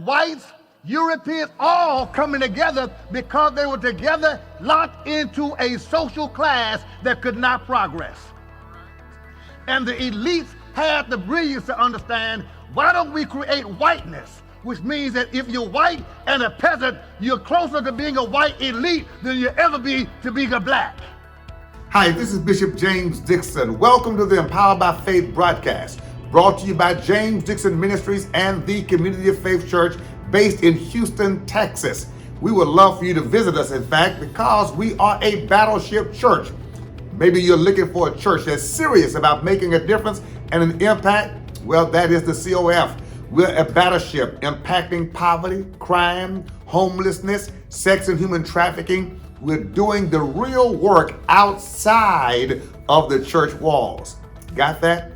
whites, Europeans, all coming together because they were together locked into a social class that could not progress. And the elites had the brilliance to understand, why don't we create whiteness? Which means that if you're white and a peasant, you're closer to being a white elite than you'll ever be to being a black. Hi, this is Bishop James Dixon. Welcome to the Empowered by Faith broadcast, brought to you by James Dixon Ministries and the Community of Faith Church based in Houston, Texas. We would love for you to visit us, in fact, because we are a battleship church. Maybe you're looking for a church that's serious about making a difference and an impact. Well, that is the COF. We're a battleship impacting poverty, crime, homelessness, sex and human trafficking. We're doing the real work outside of the church walls. Got that?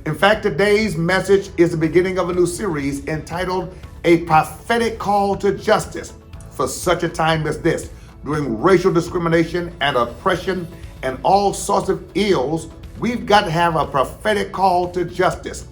In fact, today's message is the beginning of a new series entitled A Prophetic Call to Justice for Such a Time as This. During racial discrimination and oppression and all sorts of ills, we've got to have a prophetic call to justice.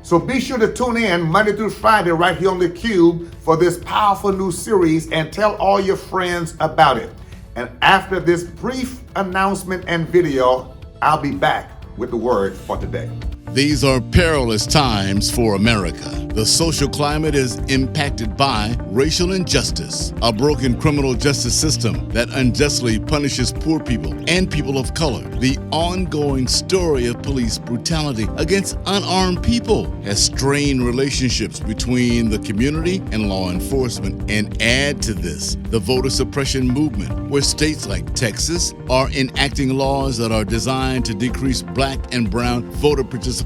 So be sure to tune in Monday through Friday right here on theCUBE for this powerful new series, and tell all your friends about it. And after this brief announcement and video, I'll be back with the word for today. These are perilous times for America. The social climate is impacted by racial injustice, a broken criminal justice system that unjustly punishes poor people and people of color. The ongoing story of police brutality against unarmed people has strained relationships between the community and law enforcement. And add to this the voter suppression movement, where states like Texas are enacting laws that are designed to decrease black and brown voter participation.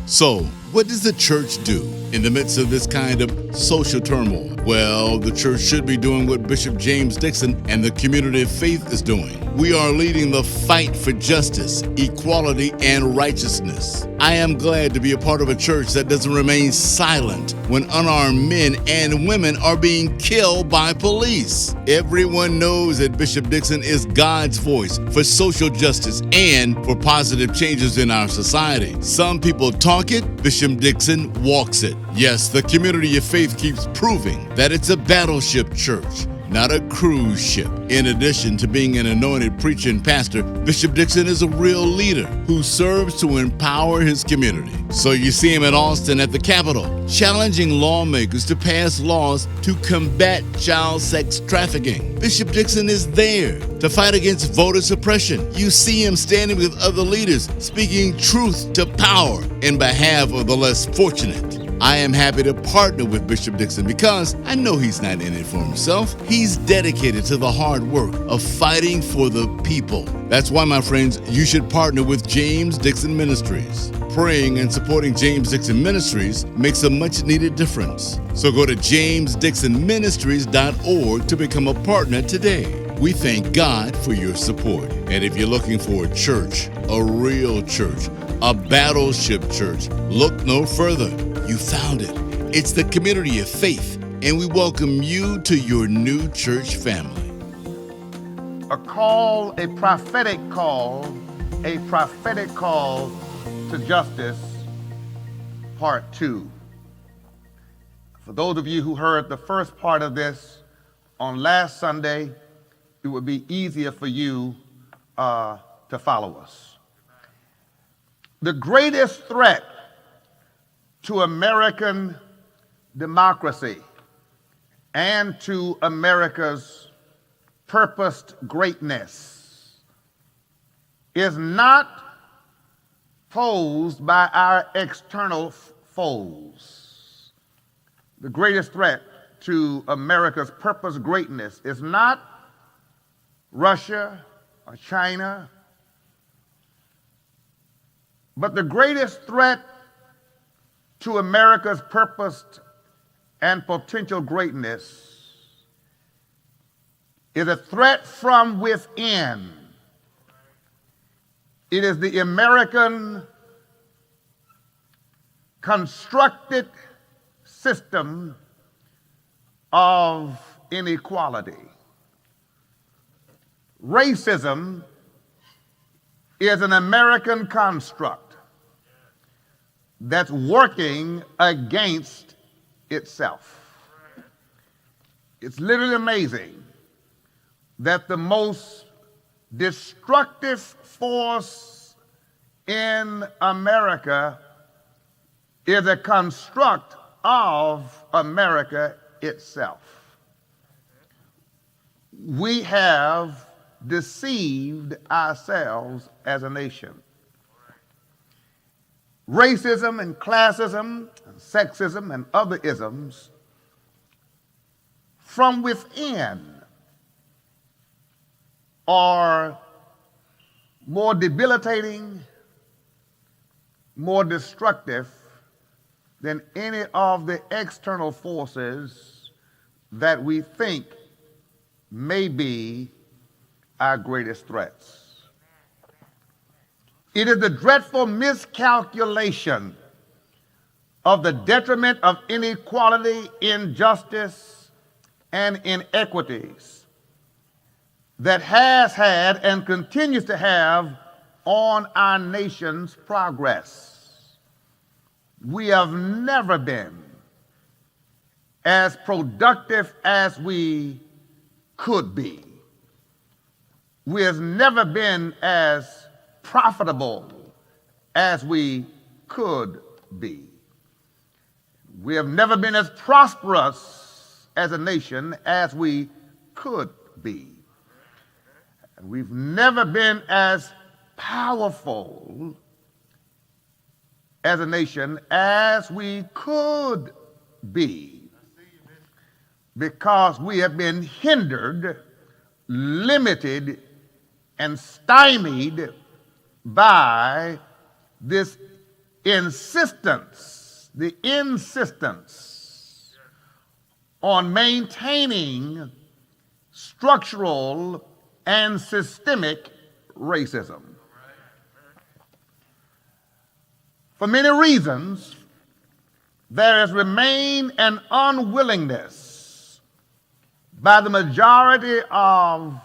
So, what does the church do in the midst of this kind of social turmoil? Well, the church should be doing what Bishop James Dixon and the Community of Faith is doing. We are leading the fight for justice, equality, and righteousness. I am glad to be a part of a church that doesn't remain silent when unarmed men and women are being killed by police. Everyone knows that Bishop Dixon is God's voice for social justice and for positive changes in our society. Some people talk it, Bishop Dixon walks it. Yes, the Community of Faith keeps proving that it's a battleship church, not a cruise ship. In addition to being an anointed preacher and pastor, Bishop Dixon is a real leader who serves to empower his community. So you see him in Austin at the Capitol, challenging lawmakers to pass laws to combat child sex trafficking. Bishop Dixon is there to fight against voter suppression. You see him standing with other leaders, speaking truth to power in behalf of the less fortunate. I am happy to partner with Bishop Dixon because I know he's not in it for himself. He's dedicated to the hard work of fighting for the people. That's why, my friends, you should partner with James Dixon Ministries. Praying and supporting James Dixon Ministries makes a much needed difference. So go to jamesdixonministries.org to become a partner today. We thank God for your support. And if you're looking for a church, a real church, a battleship church, look no further. You found it. It's the Community of Faith, and we welcome you to your new church family. A call, a prophetic call to justice, part 2. For those of you who heard the first part of this on last Sunday, it would be easier for you to follow us. The greatest threat to American democracy and to America's purposed greatness is not posed by our external foes. The greatest threat to America's purposed greatness is not Russia or China, but the greatest threat to America's purposed and potential greatness is a threat from within. It is the American constructed system of inequality. Racism is an American construct that's working against itself. It's literally amazing that the most destructive force in America is a construct of America itself. We have deceived ourselves as a nation. Racism and classism and sexism and other isms from within are more debilitating, more destructive than any of the external forces that we think may be our greatest threats. It is the dreadful miscalculation of the detriment of inequality, injustice, and inequities that has had and continues to have on our nation's progress. We have never been as productive as we could be. We have never been as profitable as we could be. We have never been as prosperous as a nation as we could be. And we've never been as powerful as a nation as we could be, because we have been hindered, limited, and stymied by this insistence, the insistence on maintaining structural and systemic racism. For many reasons, there has remained an unwillingness by the majority of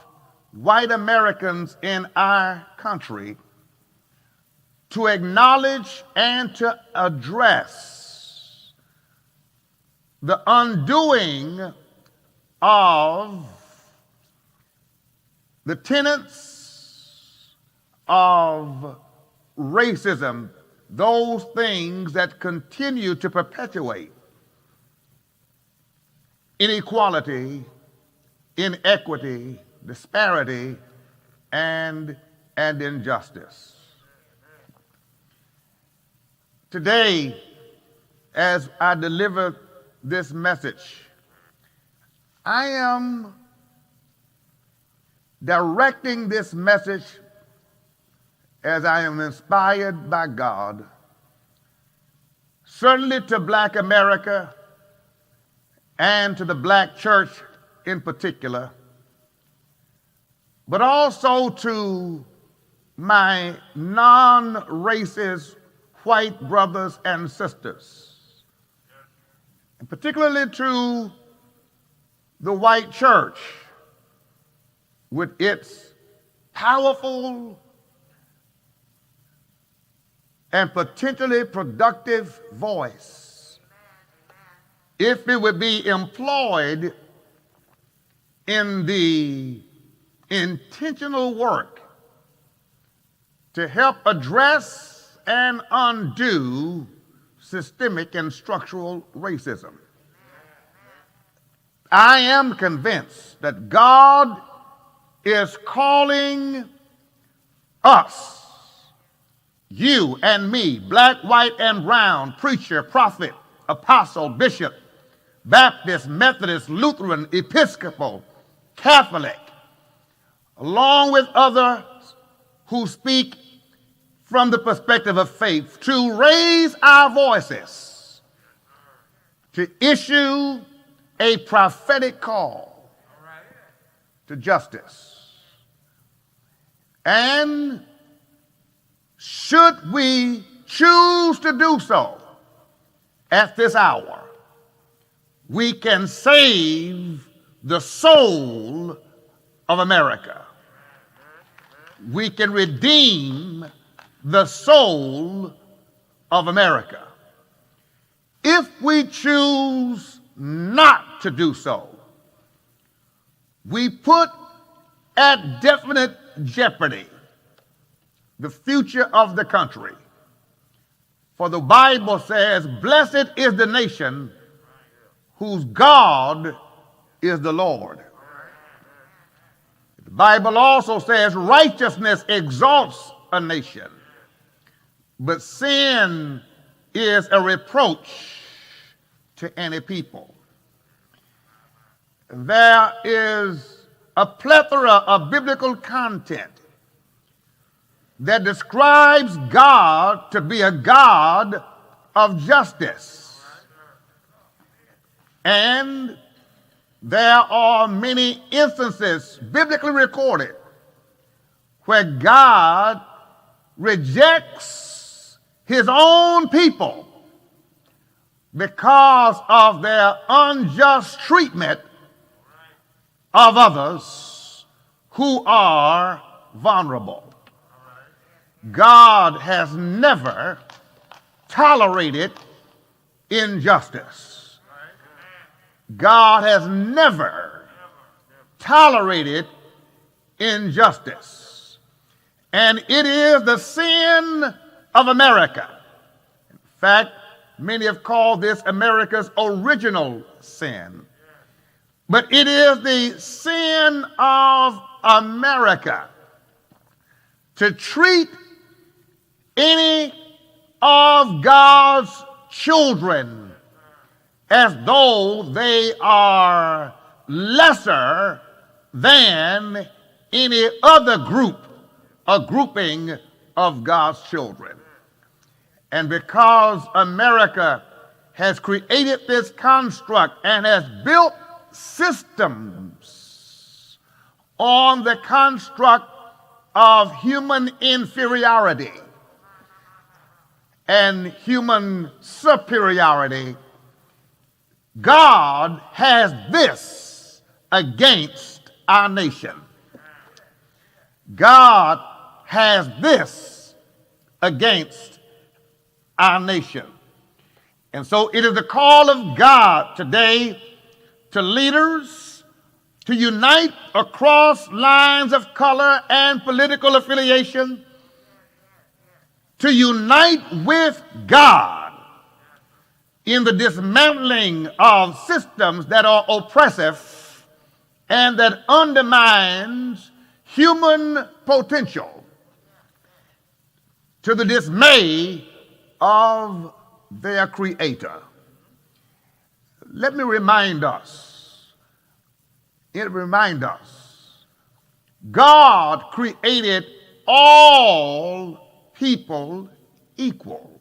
white Americans in our country to acknowledge and to address the undoing of the tenets of racism, those things that continue to perpetuate inequality, inequity, disparity, and injustice. Today, as I deliver this message, I am directing this message as I am inspired by God, certainly to Black America and to the Black church in particular, but also to my non-racist white brothers and sisters, and particularly to the white church with its powerful and potentially productive voice, if it would be employed in the intentional work to help address and undo systemic and structural racism. I am convinced that God is calling us, you and me, black, white, and brown, preacher, prophet, apostle, bishop, Baptist, Methodist, Lutheran, Episcopal, Catholic, along with others who speak from the perspective of faith, to raise our voices, to issue a prophetic call to justice. And should we choose to do so at this hour, we can save the soul of America. We can redeem the soul of America. If we choose not to do so, we put at definite jeopardy the future of the country. For the Bible says, "Blessed is the nation whose God is the Lord." The Bible also says, "Righteousness exalts a nation, but sin is a reproach to any people." There is a plethora of biblical content that describes God to be a God of justice. And there are many instances biblically recorded where God rejects his own people because of their unjust treatment of others who are vulnerable. God has never tolerated injustice. God has never tolerated injustice. And it is the sin of America. In fact, many have called this America's original sin. But it is the sin of America to treat any of God's children as though they are lesser than any other group or grouping of God's children. And because America has created this construct and has built systems on the construct of human inferiority and human superiority, God has this against our nation. God has this against our nation. And so it is the call of God today to leaders to unite across lines of color and political affiliation, to unite with God in the dismantling of systems that are oppressive and that undermines human potential, to the dismay of their creator. Let me remind us, God created all people equal.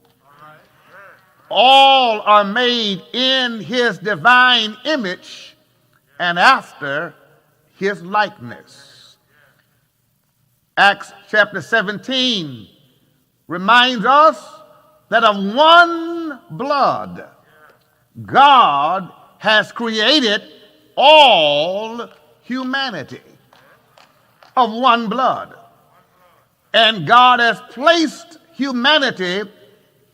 All are made in his divine image and after his likeness. Acts chapter 17 reminds us that of one blood, God has created all humanity. Of one blood. And God has placed humanity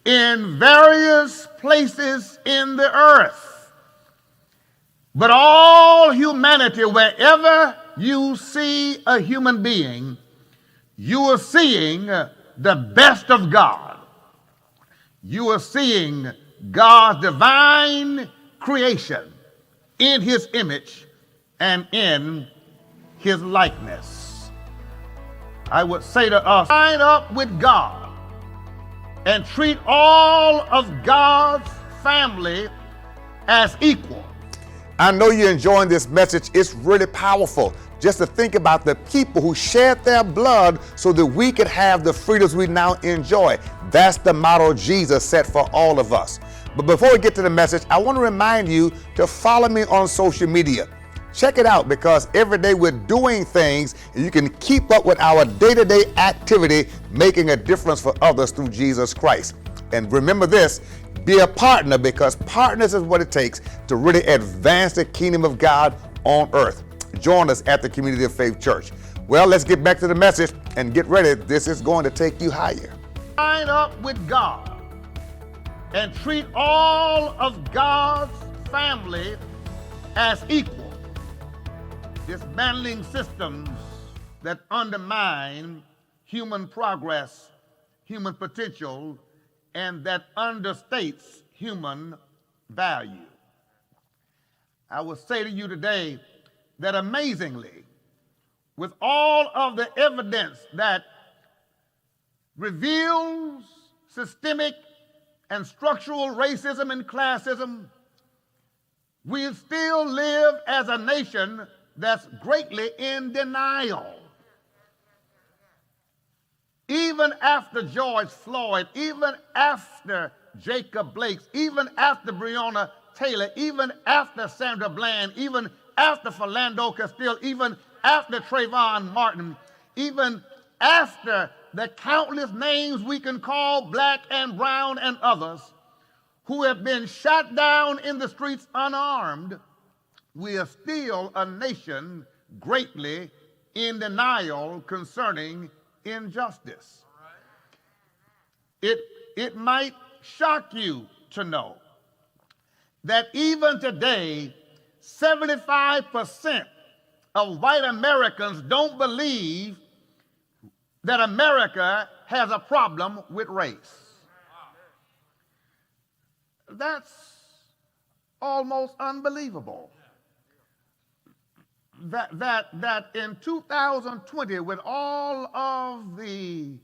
in various places in the earth. But all humanity, wherever you see a human being, you are seeing the best of God. You are seeing God's divine creation in his image and in his likeness. I would say to us, line up with God and treat all of God's family as equal. I know you're enjoying this message. It's really powerful just to think about the people who shed their blood so that we could have the freedoms we now enjoy. That's the model Jesus set for all of us. But before we get to the message, I want to remind you to follow me on social media. Check it out, because every day we're doing things and you can keep up with our day-to-day activity, making a difference for others through Jesus Christ. And remember this, be a partner, because partners is what it takes to really advance the kingdom of God on earth. Join us at the Community of Faith Church. Well, let's get back to the message and get ready. This is going to take you higher. Line up with God and treat all of God's family as equal. dismantling systems that undermine human progress, human potential, and that understates human value. I will say to you today that amazingly, with all of the evidence that reveals systemic and structural racism and classism, we still live as a nation that's greatly in denial. Even after George Floyd, even after Jacob Blake, even after Breonna Taylor, even after Sandra Bland, even after Philando Castile, even after Trayvon Martin, even after the countless names we can call black and brown and others who have been shot down in the streets unarmed, we are still a nation greatly in denial concerning injustice. It might shock you to know that even today, 75% of white Americans don't believe that America has a problem with race. That's almost unbelievable. That in 2020, with all of the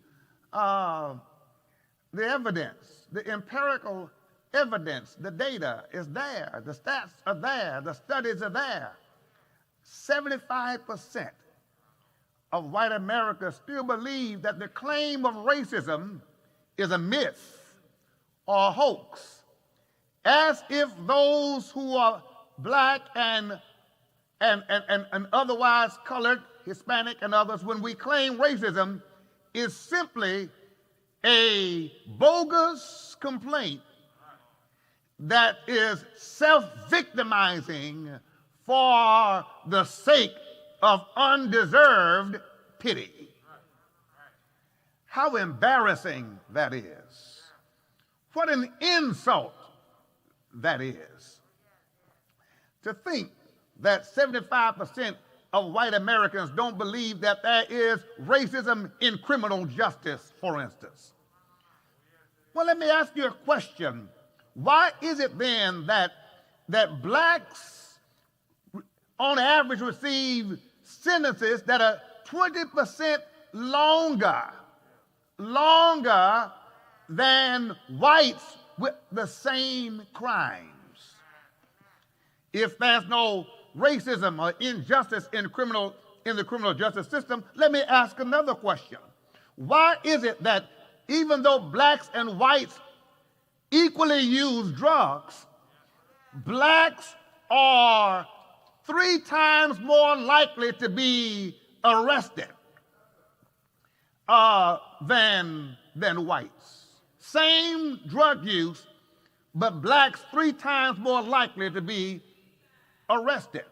evidence, the empirical evidence, the data is there, the stats are there, the studies are there, 75% of white America still believe that the claim of racism is a myth or a hoax, as if those who are black and otherwise colored, Hispanic and others, when we claim racism, is simply a bogus complaint that is self-victimizing for the sake of undeserved pity. How embarrassing that is. What an insult that is. To think that 75% of white Americans don't believe that there is racism in criminal justice, for instance. Well, let me ask you a question. Why is it then that blacks on average receive sentences that are 20% longer than whites with the same crimes? If there's no racism or injustice in the criminal justice system, let me ask another question. Why is it that even though blacks and whites equally use drugs, blacks are 3 times more likely to be arrested than whites? Same drug use, but blacks 3 times more likely to be arrested.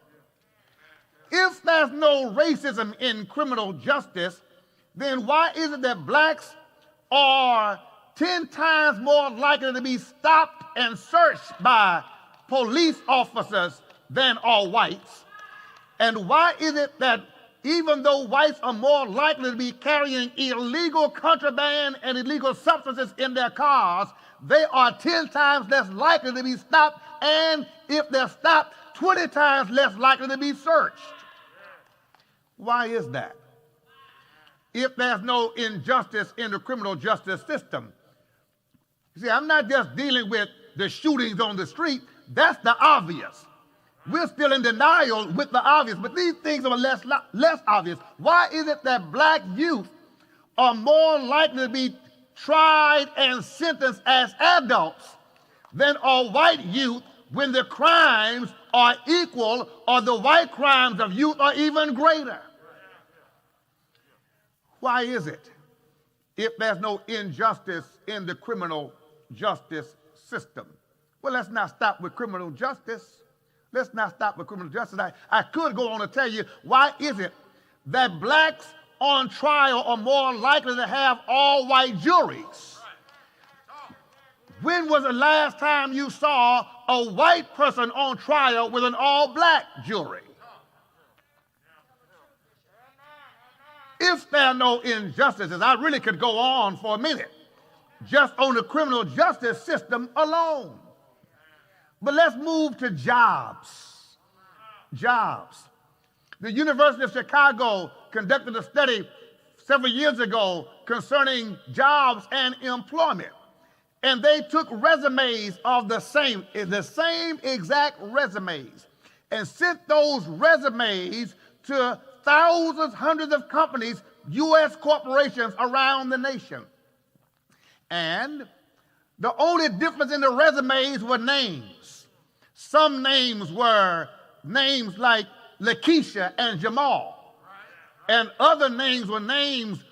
If there's no racism in criminal justice, then why is it that blacks are 10 times more likely to be stopped and searched by police officers than are whites? And why is it that even though whites are more likely to be carrying illegal contraband and illegal substances in their cars, they are 10 times less likely to be stopped, and if they're stopped, 20 times less likely to be searched? Why is that? If there's no injustice in the criminal justice system. See, I'm not just dealing with the shootings on the street. That's the obvious. We're still in denial with the obvious, but these things are less obvious. Why is it that black youth are more likely to be tried and sentenced as adults than are white youth when the crimes are equal or the white crimes of youth are even greater? Why is it, if there's no injustice in the criminal justice system? Well, let's not stop with criminal justice. Let's not stop with criminal justice. I could go on to tell you, why is it that blacks on trial are more likely to have all white juries? When was the last time you saw a white person on trial with an all black jury? If there are no injustices, I really could go on for a minute, just on the criminal justice system alone. But let's move to jobs. Jobs. The University of Chicago conducted a study several years ago concerning jobs and employment. And they took resumes of the same exact resumes, and sent those resumes to thousands, hundreds of companies, U.S. corporations around the nation. And the only difference in the resumes were names. Some names were names like Lakeisha and Jamal. And other names were names,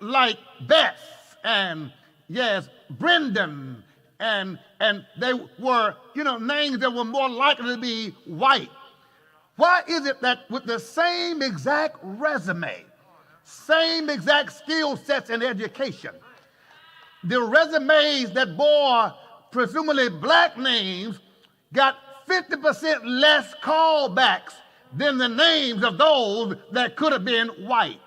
like Beth and, yes, Brendan. And they were, names that were more likely to be white. Why is it that with the same exact resume, same exact skill sets and education, the resumes that bore presumably black names got 50% less callbacks than the names of those that could have been white?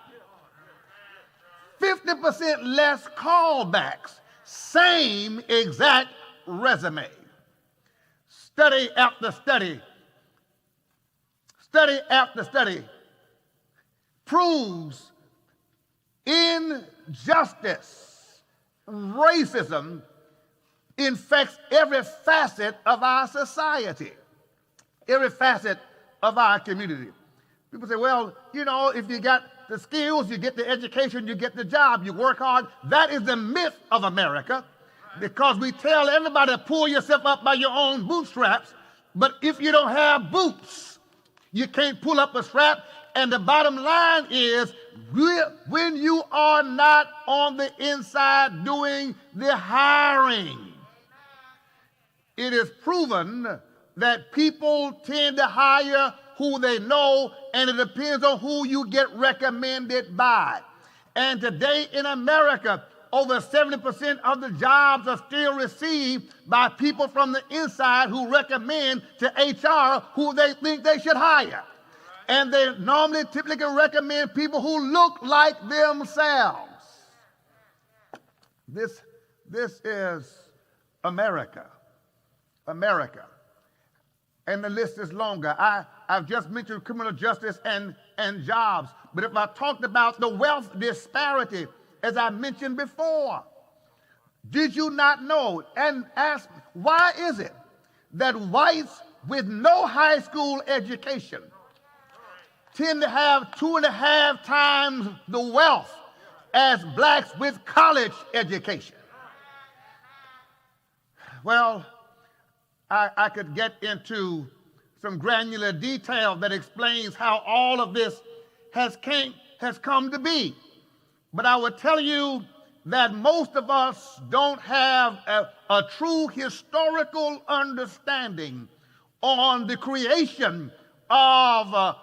50% less callbacks, same exact resume. Study after study after study proves injustice, racism infects every facet of our society, every facet of our community. People say, well, if you got the skills, you get the education, you get the job, you work hard. That is the myth of America, because we tell everybody to pull yourself up by your own bootstraps, but if you don't have boots, you can't pull up a strap. And the bottom line is, when you are not on the inside doing the hiring, it is proven that people tend to hire who they know, and it depends on who you get recommended by. And today in America, over 70% of the jobs are still received by people from the inside who recommend to HR who they think they should hire. And they typically recommend people who look like themselves. This is America. America. And the list is longer. I've just mentioned criminal justice and jobs. But if I talked about the wealth disparity, as I mentioned before, did you not know? And ask, why is it that whites with no high school education tend to have 2.5 times the wealth as blacks with college education? Well, I could get into some granular detail that explains how all of this has come to be. But I would tell you that most of us don't have a true historical understanding on the creation of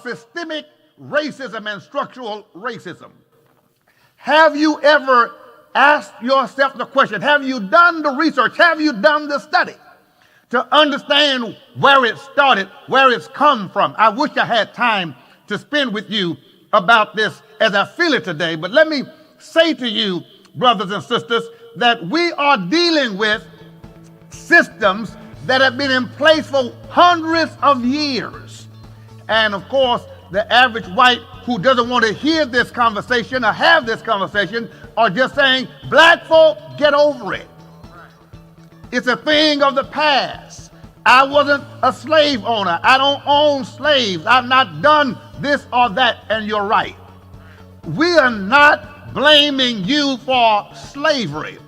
systemic racism and structural racism. Have you ever asked yourself the question, have you done the research, have you done the study to understand where it started, where it's come from? I wish I had time to spend with you about this as I feel it today, but let me say to you, brothers and sisters, that we are dealing with systems that have been in place for hundreds of years. And of course, the average white who doesn't want to hear this conversation or have this conversation are just saying, black folk, get over it. It's a thing of the past. I wasn't a slave owner. I don't own slaves. I've not done this or that, and you're right. We are not blaming you for slavery.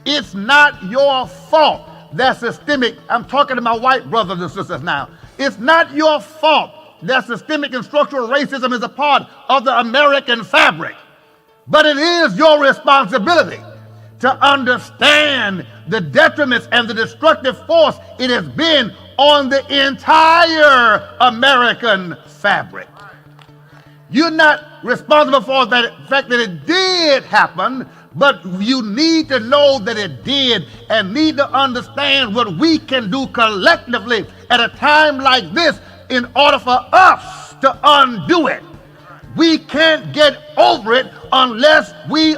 It's not your fault that systemic, I'm talking to my white brothers and sisters now. It's not your fault that systemic and structural racism is a part of the American fabric. But it is your responsibility to understand the detriments and the destructive force it has been on the entire American fabric. You're not responsible for the fact that it did happen, but you need to know that it did and need to understand what we can do collectively at a time like this in order for us to undo it. We can't get over it unless we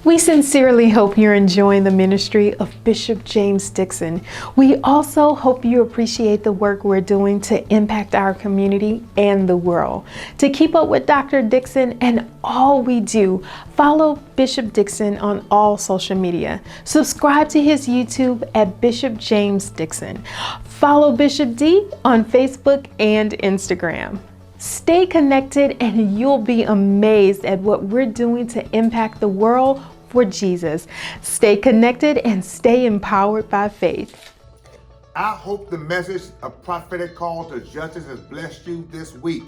We sincerely hope you're enjoying the ministry of Bishop James Dixon. We also hope you appreciate the work we're doing to impact our community and the world. To keep up with Dr. Dixon and all we do, follow Bishop Dixon on all social media. Subscribe to his YouTube at Bishop James Dixon. Follow Bishop D on Facebook and Instagram. Stay connected and you'll be amazed at what we're doing to impact the world for Jesus. Stay connected and stay empowered by faith. I hope the message of prophetic call to justice has blessed you this week.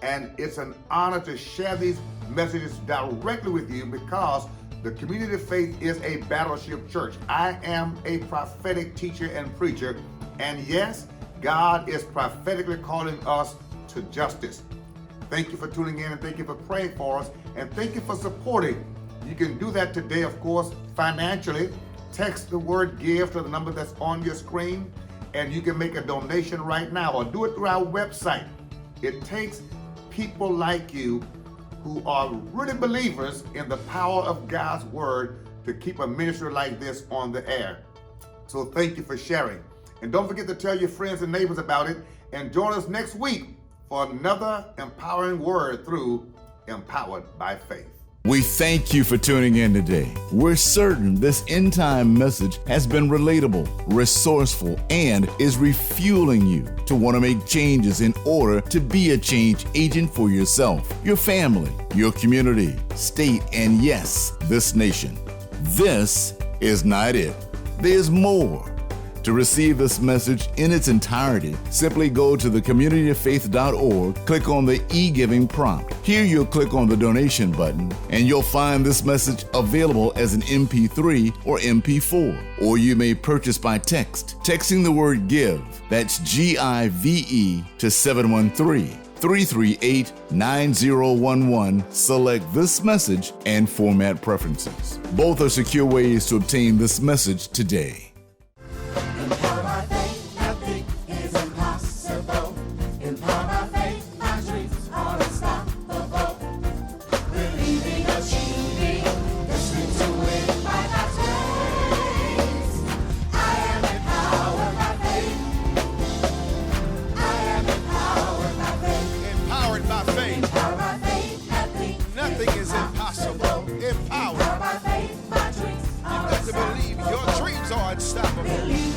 And it's an honor to share these messages directly with you because the Community of Faith is a battleship church. I am a prophetic teacher and preacher. And yes, God is prophetically calling us to justice. Thank you for tuning in and thank you for praying for us and thank you for supporting. You can do that today, of course, financially. Text the word give to the number that's on your screen and you can make a donation right now or do it through our website. It takes people like you who are really believers in the power of God's word to keep a ministry like this on the air. So thank you for sharing. And don't forget to tell your friends and neighbors about it and join us next week for another empowering word through Empowered by Faith. We thank you for tuning in today. We're certain this end time message has been relatable, resourceful, and is refueling you to want to make changes in order to be a change agent for yourself, your family, your community, state, and yes, this nation. This is not it. There's more. To receive this message in its entirety, simply go to thecommunityoffaith.org, click on the e-giving prompt. Here you'll click on the donation button, and you'll find this message available as an MP3 or MP4. Or you may purchase by text, texting the word GIVE, that's G-I-V-E, to 713-338-9011. Select this message and format preferences. Both are secure ways to obtain this message today. Nothing is impossible. Empowered. You got to believe your dreams are unstoppable.